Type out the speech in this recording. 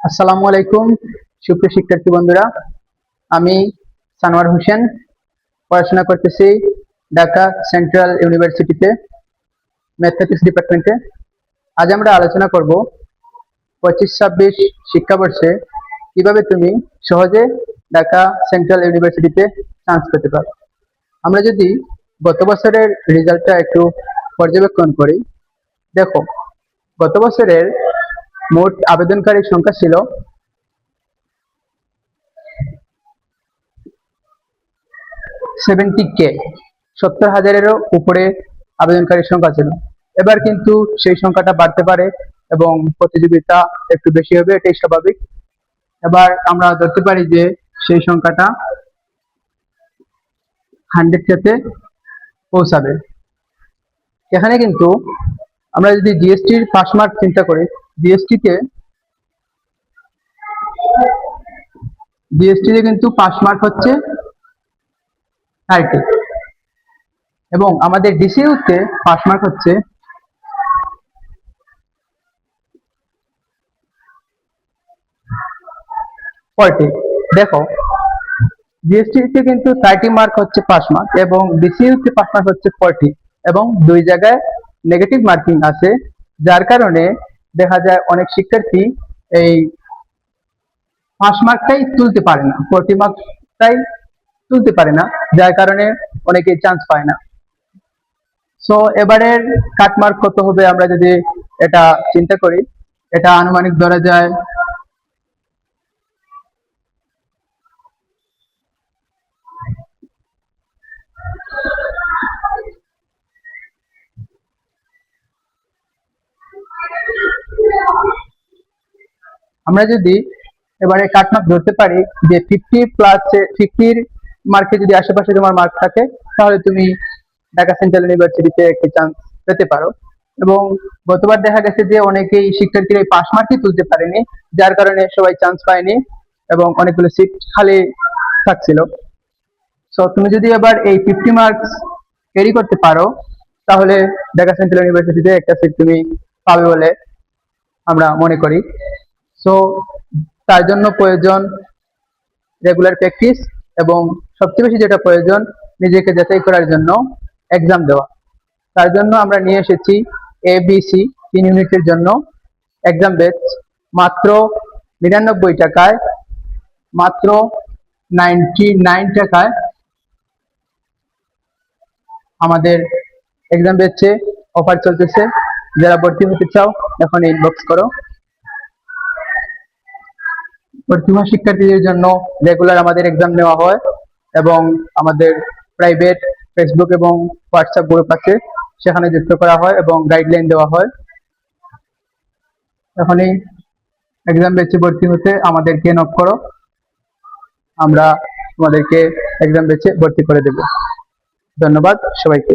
আসসালামু আলাইকুম সুপ্রিয় শিক্ষার্থী বন্ধুরা, আমি সানোয়ার হোসেন পড়াশোনা করতেছি ঢাকা সেন্ট্রাল ইউনিভার্সিটিতে ম্যাথমেটিক্স ডিপার্টমেন্টে। আজ আমরা আলোচনা করব 25-26 শিক্ষাবর্ষে কিভাবে তুমি সহজে ঢাকা সেন্ট্রাল ইউনিভার্সিটিতে চান্স পেতে পারো। আমরা যদি গত বছরের রেজাল্টটা একটু পর্যবেক্ষণ করি, দেখো গত বছরের মোট আবেদনকারীর সংখ্যা ছিল 70K, 70,000-এরও উপরে আবেদনকারীর সংখ্যা ছিল। এবার কিন্তু সেই সংখ্যাটা বাড়তে পারে এবং প্রতিযোগিতা একটু বেশি হবে, এটাই স্বাভাবিক। এবার আমরা ধরতে পারি যে সেই সংখ্যাটা 100K-তে পৌঁছাবে। এখানে কিন্তু আমরা যদি জিএসটির পাস মার্ক চিন্তা করি, জিএসটিতে কিন্তু পাস মার্ক হচ্ছে 30 এবং আমাদের ডিসিইউতে পাস মার্ক হচ্ছে 40। দেখো জিএসটিতে কিন্তু 30 মার্ক হচ্ছে পাস মার্ক এবং ডিসিইউতে পাস মার্ক হচ্ছে 40 এবং দুই জায়গায় নেগেটিভ মার্কিং আছে, যার কারণে দেখা যায় অনেক শিক্ষার্থী এই পাস মার্কটাই তুলতে পারে না, 40 মার্কটাই তুলতে পারে না, যার কারণে অনেকেই চান্স পায় না। সো এবারের কাট মার্ক কত হবে আমরা যদি এটা চিন্তা করি, এটা আনুমানিক ধরা যায় আমরা যদি এবারে কাট মার্ক ধরতে পারি যে 50 মার্কে যদি আশেপাশে তোমার মার্ক থাকে, তাহলে তুমি ঢাকা সেন্ট্রাল ইউনিভার্সিটিতে একটি চান্স পেতে পারো। এবং গতবার দেখা গেছে যে অনেকেই শিক্ষার্থীরা পাস মার্কই তুলতে পারেনি, যার কারণে সবাই চান্স পায়নি এবং অনেকগুলো সিট খালি থাকছিল। সো তুমি যদি এবার এই 50 মার্কস ক্যারি করতে পারো, তাহলে ঢাকা সেন্ট্রাল ইউনিভার্সিটিতে একটা সিট তুমি পাবে বলে আমরা মনে করি। সো তার জন্য প্রয়োজন রেগুলার প্র্যাকটিস এবং সবচেয়ে বেশি যেটা প্রয়োজন নিজেকে যাচাই করার জন্য এক্সাম দেওয়া। তার জন্য আমরা নিয়ে এসেছি ABC 3 ইউনিটের জন্য এক্সাম ব্যাচ মাত্র 99 টাকায়, মাত্র 99 টাকায় আমাদের এক্সাম ব্যাচে অফার চলতেছে। যারা ভর্তি হতে চাও এখন ইনবক্স করো। ভর্তি হওয়া শিক্ষার্থীদের জন্য রেগুলার আমাদের এক্সাম নেওয়া হয় এবং আমাদের প্রাইভেট ফেসবুক এবং হোয়াটসঅ্যাপ গ্রুপ আছে, সেখানে যুক্ত করা হয় এবং গাইডলাইন দেওয়া হয়। এখনই এক্সাম ব্যাচে ভর্তি হতে আমাদেরকে নক করো, আমরা তোমাদেরকে এক্সাম ব্যাচে ভর্তি করে দেব। ধন্যবাদ সবাইকে।